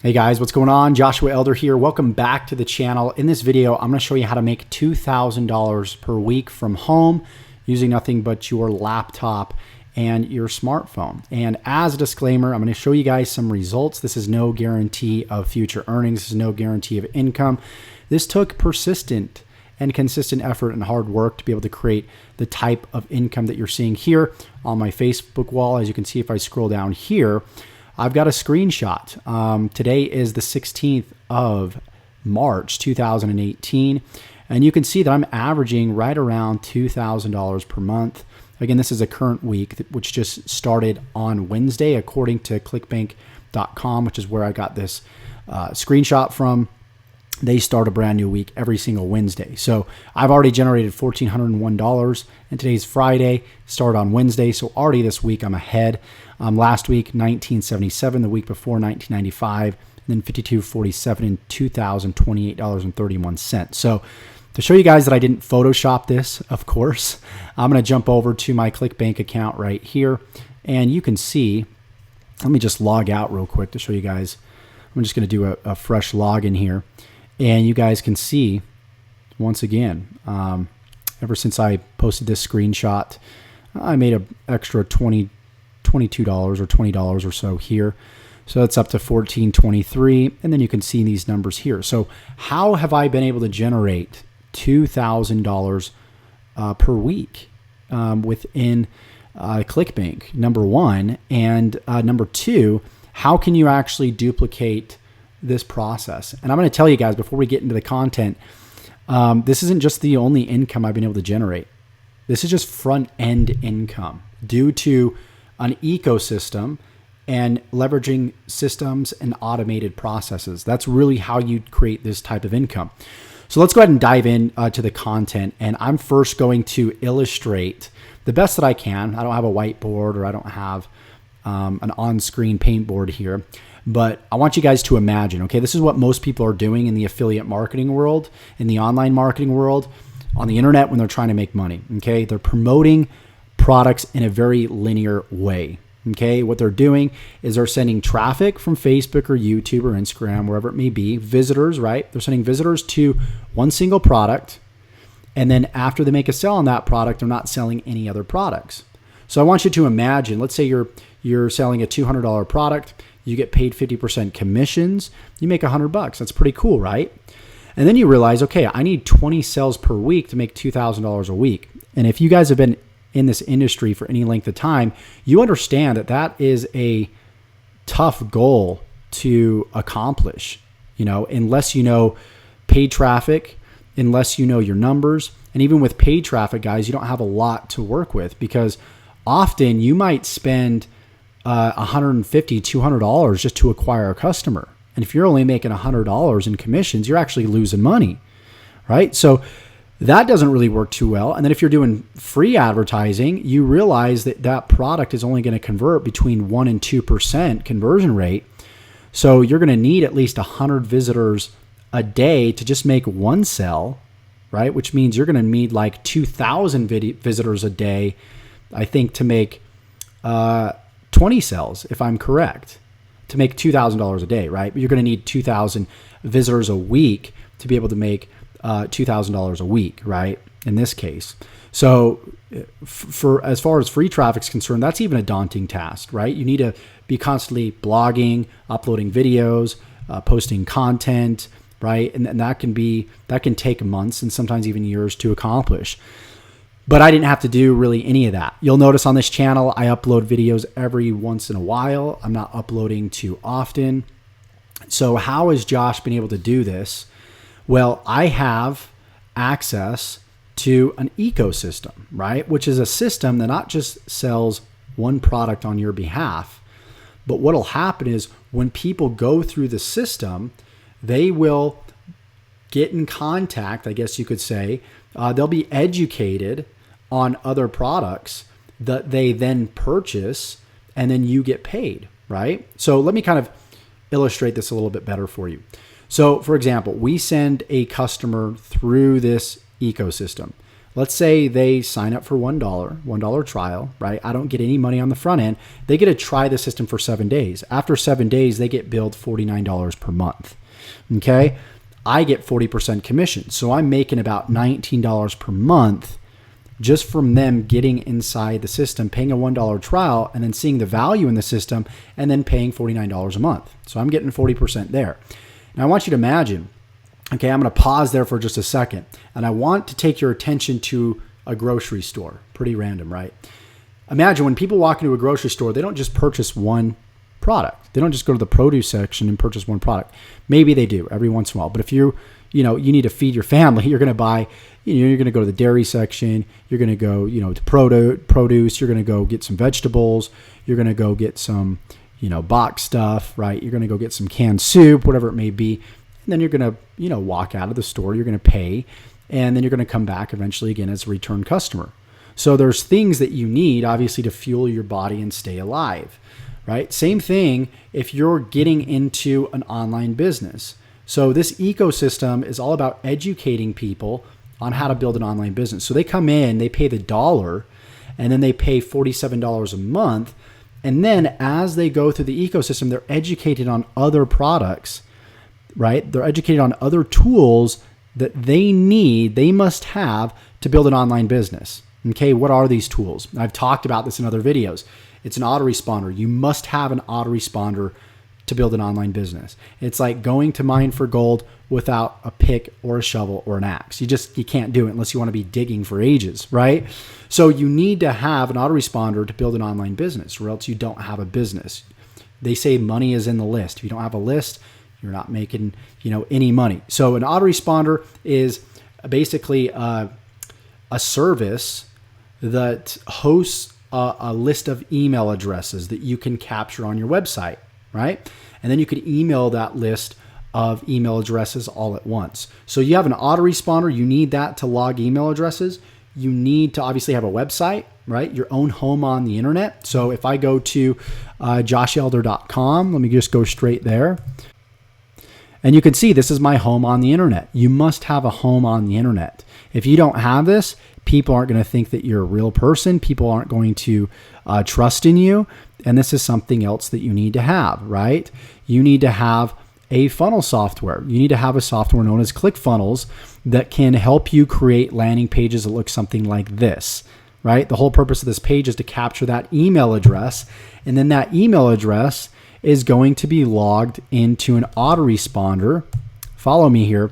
Hey guys, what's going on? Joshua Elder here. Welcome back to the channel. In this video, I'm going to show you how to make $2,000 per week from home using nothing but your laptop and your smartphone. And as a disclaimer, I'm going to show you guys some results. This is no guarantee of future earnings. This is no guarantee of income. This took persistent and consistent effort and hard work to be able to create the type of income that you're seeing here on my Facebook wall. As you can see, if I scroll down here, I've got a screenshot. Today is the 16th of March, 2018. And you can see that I'm averaging right around $2,000 per month. Again, this is a current week, which just started on Wednesday, according to clickbank.com, which is where I got this screenshot from. They start a brand new week every single Wednesday. So I've already generated $1,401, and today's Friday, start on Wednesday. So already this week I'm ahead. Last week, $1,977, the week before $1,995, and then $5,247 and $2,028.31. So to show you guys that I didn't Photoshop this, of course, I'm going to jump over to my ClickBank account right here, and you can see, let me just log out real quick to show you guys. I'm just going to do a fresh login here. And you guys can see, once again, ever since I posted this screenshot, I made an extra $22 or $20 or so here. So that's up to $1,423. And then you can see these numbers here. So how have I been able to generate $2,000 per week within ClickBank, number one? And number two, how can you actually duplicate this process? And I'm going to tell you guys before we get into the content, this isn't just the only income I've been able to generate. This is just front-end income due to an ecosystem and leveraging systems and automated processes. That's really how you create this type of income. So let's go ahead and dive in to the content. And I'm first going to illustrate the best that I can. I don't have a whiteboard or I don't have an on-screen paint board here. But I want you guys to imagine, okay, this is what most people are doing in the affiliate marketing world, in the online marketing world, on the internet when they're trying to make money, okay? They're promoting products in a very linear way, okay? What they're doing is they're sending traffic from Facebook or YouTube or Instagram, wherever it may be, visitors, right? They're sending visitors to one single product, and then after they make a sale on that product, they're not selling any other products. So I want you to imagine, let's say you're selling a $200 product, you get paid 50% commissions, you make $100. That's pretty cool, right? And then you realize, okay, I need 20 sales per week to make $2,000 a week. And if you guys have been in this industry for any length of time, you understand that that is a tough goal to accomplish, unless you know paid traffic, unless you know your numbers. And even with paid traffic, guys, you don't have a lot to work with because often you might spend $150, $200 just to acquire a customer. And if you're only making $100 in commissions, you're actually losing money, right? So that doesn't really work too well. And then if you're doing free advertising, you realize that that product is only going to convert between 1% and 2% conversion rate. So you're going to need at least 100 visitors a day to just make one sale, right? Which means you're going to need like 2,000 visitors a day, I think, to make 20 sales, if I'm correct, to make $2,000 a day, right? But you're going to need 2,000 visitors a week to be able to make $2,000 a week, right? In this case. So for as far as free traffic is concerned, that's even a daunting task, right? You need to be constantly blogging, uploading videos, posting content, right? And that can take months and sometimes even years to accomplish. But I didn't have to do really any of that. You'll notice on this channel, I upload videos every once in a while. I'm not uploading too often. So how has Josh been able to do this? Well, I have access to an ecosystem, right? Which is a system that not just sells one product on your behalf, but what'll happen is when people go through the system, they will get in contact, I guess you could say. They'll be educated on other products that they then purchase, and then you get paid, right? So let me kind of illustrate this a little bit better for you. So for example, we send a customer through this ecosystem. Let's say they sign up for $1 trial, right? I don't get any money on the front end. They get to try the system for 7 days. After 7 days, they get billed $49 per month. Okay. I get 40% commission. So I'm making about $19 per month just from them getting inside the system, paying a $1 trial, and then seeing the value in the system, and then paying $49 a month. So I'm getting 40% there. Now I want you to imagine, okay, I'm going to pause there for just a second, and I want to take your attention to a grocery store. Pretty random, right? Imagine when people walk into a grocery store, they don't just purchase one product. They don't just go to the produce section and purchase one product. Maybe they do every once in a while, but if you need to feed your family, you're going to buy, you're going to go to the dairy section, you're going to go, to produce, you're going to go get some vegetables, you're going to go get some, box stuff, right? You're going to go get some canned soup, whatever it may be. And then you're going to, walk out of the store, you're going to pay, and then you're going to come back eventually again as a return customer. So there's things that you need, obviously, to fuel your body and stay alive, right? Same thing if you're getting into an online business. So this ecosystem is all about educating people on how to build an online business. So they come in, they pay the $1, and then they pay $47 a month. And then as they go through the ecosystem, they're educated on other products, right? They're educated on other tools that they must have to build an online business. Okay, what are these tools? I've talked about this in other videos. It's an autoresponder. You must have an autoresponder to build an online business. It's like going to mine for gold without a pick or a shovel or an axe. You can't do it unless you want to be digging for ages, right? So you need to have an autoresponder to build an online business, or else you don't have a business. They say money is in the list. If you don't have a list, you're not making, any money. So an autoresponder is basically a service that hosts a list of email addresses that you can capture on your website, right? And then you could email that list of email addresses all at once. So you have an autoresponder. You need that to log email addresses. You need to obviously have a website, right? Your own home on the internet. So if I go to joshelder.com, let me just go straight there. And you can see this is my home on the internet. You must have a home on the internet. If you don't have this, people aren't going to think that you're a real person. People aren't going to trust in you. And this is something else that you need to have, right? You need to have a funnel software. You need to have a software known as ClickFunnels that can help you create landing pages that look something like this, right? The whole purpose of this page is to capture that email address. And then that email address is going to be logged into an autoresponder, follow me here,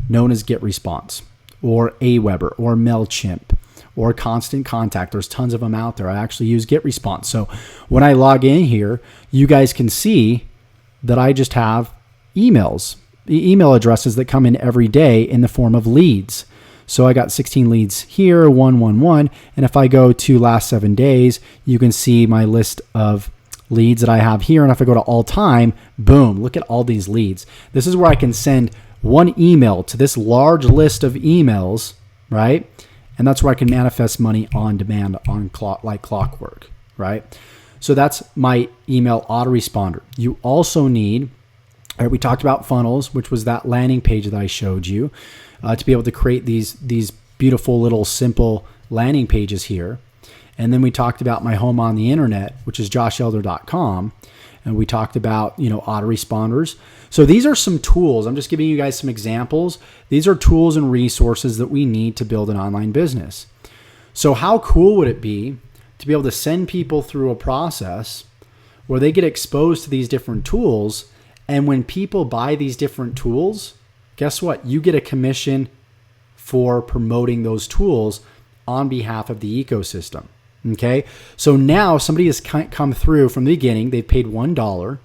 known as GetResponse or Aweber or MailChimp or Constant Contact. There's tons of them out there. I actually use GetResponse. So when I log in here, you guys can see that I just have email addresses that come in every day in the form of leads. So I got 16 leads here, 111. And if I go to last 7 days, you can see my list of leads that I have here. And if I go to all time, boom, look at all these leads. This is where I can send one email to this large list of emails, right? And that's where I can manifest money on demand like clockwork, right? So that's my email autoresponder. You also need, we talked about funnels, which was that landing page that I showed you, to be able to create these beautiful little simple landing pages here. And then we talked about my home on the internet, which is joshelder.com. And we talked about, autoresponders. So these are some tools. I'm just giving you guys some examples. These are tools and resources that we need to build an online business. So how cool would it be to be able to send people through a process where they get exposed to these different tools, and when people buy these different tools, guess what? You get a commission for promoting those tools on behalf of the ecosystem. Okay, so now somebody has come through from the beginning. They've paid $1,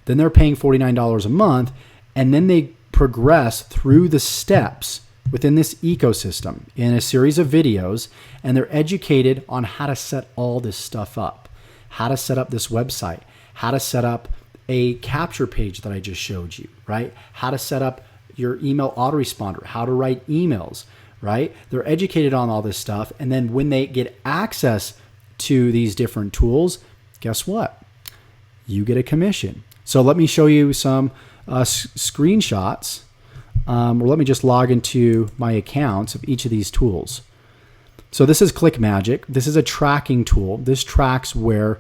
then they're paying $49 a month, and then they progress through the steps within this ecosystem in a series of videos, and they're educated on how to set all this stuff up, how to set up this website, how to set up a capture page that I just showed you, right? How to set up your email autoresponder, how to write emails, right? They're educated on all this stuff. And then when they get access to these different tools, guess what? You get a commission. So let me show you some screenshots. Or let me just log into my accounts of each of these tools. So this is ClickMagick. This is a tracking tool. This tracks where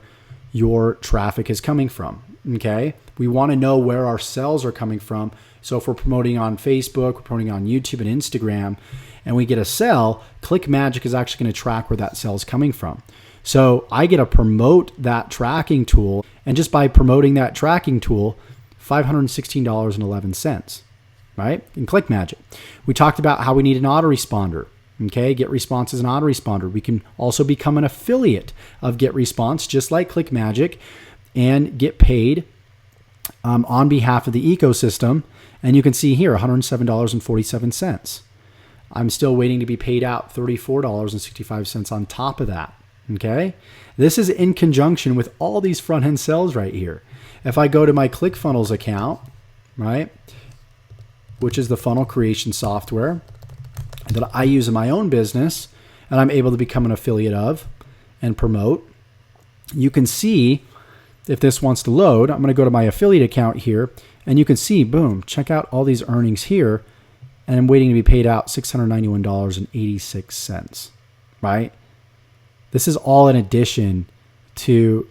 your traffic is coming from. Okay. We want to know where our sales are coming from. So if we're promoting on Facebook, we're promoting on YouTube and Instagram, and we get a sale, ClickMagick is actually going to track where that sale is coming from. So I get to promote that tracking tool, and just by promoting that tracking tool, $516.11, right? In ClickMagick. We talked about how we need an autoresponder. Okay, GetResponse is an autoresponder. We can also become an affiliate of GetResponse, just like ClickMagick, and get paid on behalf of the ecosystem. And you can see here, $107.47. I'm still waiting to be paid out $34.65 on top of that. Okay, this is in conjunction with all these front-end sales right here. If I go to my ClickFunnels account, right, which is the funnel creation software that I use in my own business, and I'm able to become an affiliate of and promote, you can see if this wants to load, I'm going to go to my affiliate account here, and you can see, boom, check out all these earnings here, and I'm waiting to be paid out $691.86, right? This is all in addition to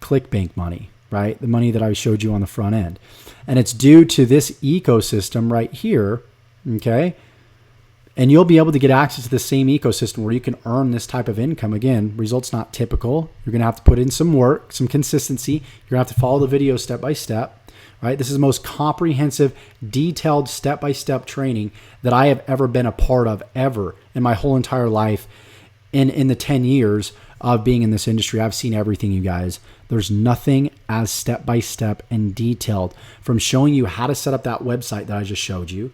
ClickBank money, right? The money that I showed you on the front end. And it's due to this ecosystem right here, okay? And you'll be able to get access to the same ecosystem where you can earn this type of income. Again, results not typical. You're going to have to put in some work, some consistency. You're going to have to follow the video step by step, right? This is the most comprehensive, detailed step-by-step training that I have ever been a part of ever in my whole entire life. In the 10 years of being in this industry, I've seen everything, you guys. There's nothing as step-by-step and detailed, from showing you how to set up that website that I just showed you,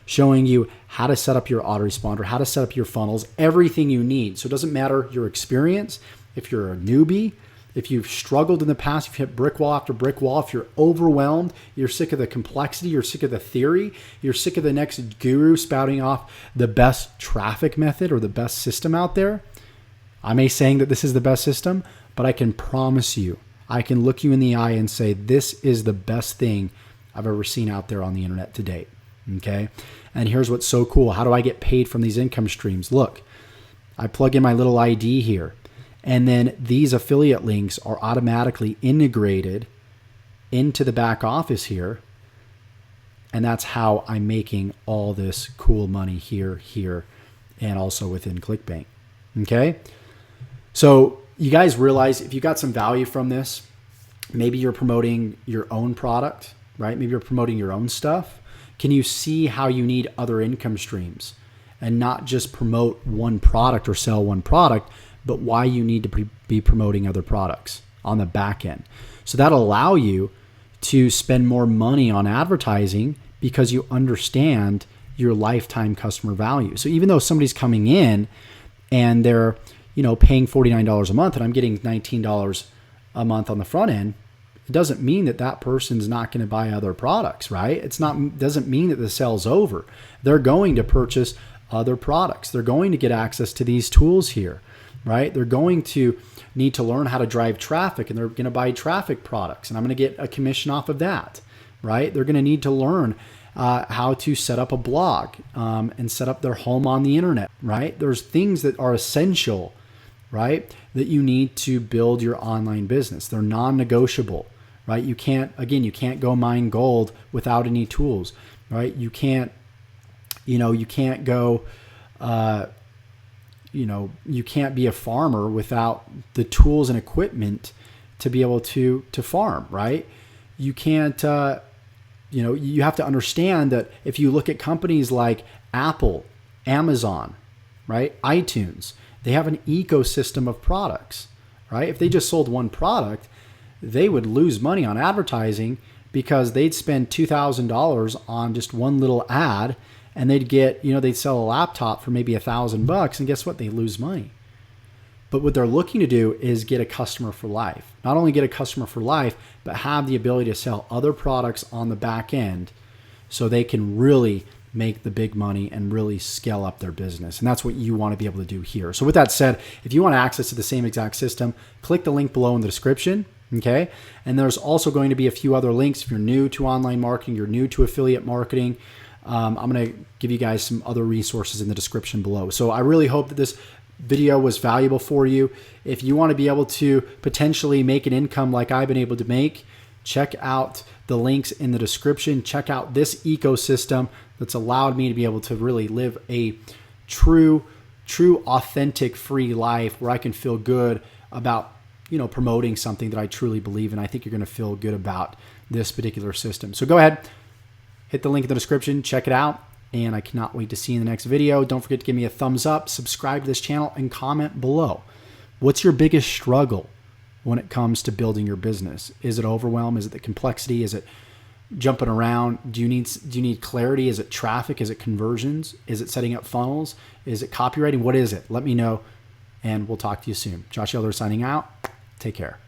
showing you how to set up your autoresponder, how to set up your funnels, everything you need. So it doesn't matter your experience, if you're a newbie, if you've struggled in the past, if you hit brick wall after brick wall, if you're overwhelmed, you're sick of the complexity, you're sick of the theory, you're sick of the next guru spouting off the best traffic method or the best system out there. I may saying that this is the best system, but I can promise you, I can look you in the eye and say, this is the best thing I've ever seen out there on the internet to date. Okay. And here's what's so cool. How do I get paid from these income streams? Look, I plug in my little ID here, and then these affiliate links are automatically integrated into the back office here. And that's how I'm making all this cool money here, and also within ClickBank. Okay. So you guys realize if you got some value from this, maybe you're promoting your own product, right? Maybe you're promoting your own stuff. Can you see how you need other income streams and not just promote one product or sell one product, but why you need to be promoting other products on the back end? So that'll allow you to spend more money on advertising because you understand your lifetime customer value. So even though somebody's coming in and they're, paying $49 a month and I'm getting $19 a month on the front end, it doesn't mean that that person's not going to buy other products, right? Doesn't mean that the sale's over. They're going to purchase other products. They're going to get access to these tools here, right? They're going to need to learn how to drive traffic, and they're going to buy traffic products, and I'm going to get a commission off of that, right? They're going to need to learn how to set up a blog and set up their home on the internet, right? There's things that are essential, right, that you need to build your online business. They're non-negotiable, right? You can't go mine gold without any tools, right? You can't go, you can't be a farmer without the tools and equipment to be able to farm, right? You can't, you have to understand that if you look at companies like Apple, Amazon, right, iTunes, they have an ecosystem of products, right? If they just sold one product, they would lose money on advertising because they'd spend $2,000 on just one little ad, and they'd sell a laptop for maybe $1,000, and guess what? They lose money. But what they're looking to do is get a customer for life. Not only get a customer for life, but have the ability to sell other products on the back end so they can really make the big money and really scale up their business. And that's what you want to be able to do here. So with that said, if you want access to the same exact system, click the link below in the description. Okay. And there's also going to be a few other links. If you're new to online marketing, you're new to affiliate marketing, I'm going to give you guys some other resources in the description below. So I really hope that this video was valuable for you. If you want to be able to potentially make an income like I've been able to make, check out the links in the description. Check out this ecosystem that's allowed me to be able to really live a true, authentic, free life where I can feel good about, promoting something that I truly believe in. I think you're going to feel good about this particular system. So go ahead, hit the link in the description, check it out, and I cannot wait to see you in the next video. Don't forget to give me a thumbs up, subscribe to this channel, and comment below. What's your biggest struggle when it comes to building your business? Is it overwhelm? Is it the complexity? Is it jumping around? Do you need clarity? Is it traffic? Is it conversions? Is it setting up funnels? Is it copywriting? What is it? Let me know, and we'll talk to you soon. Josh Elder signing out. Take care.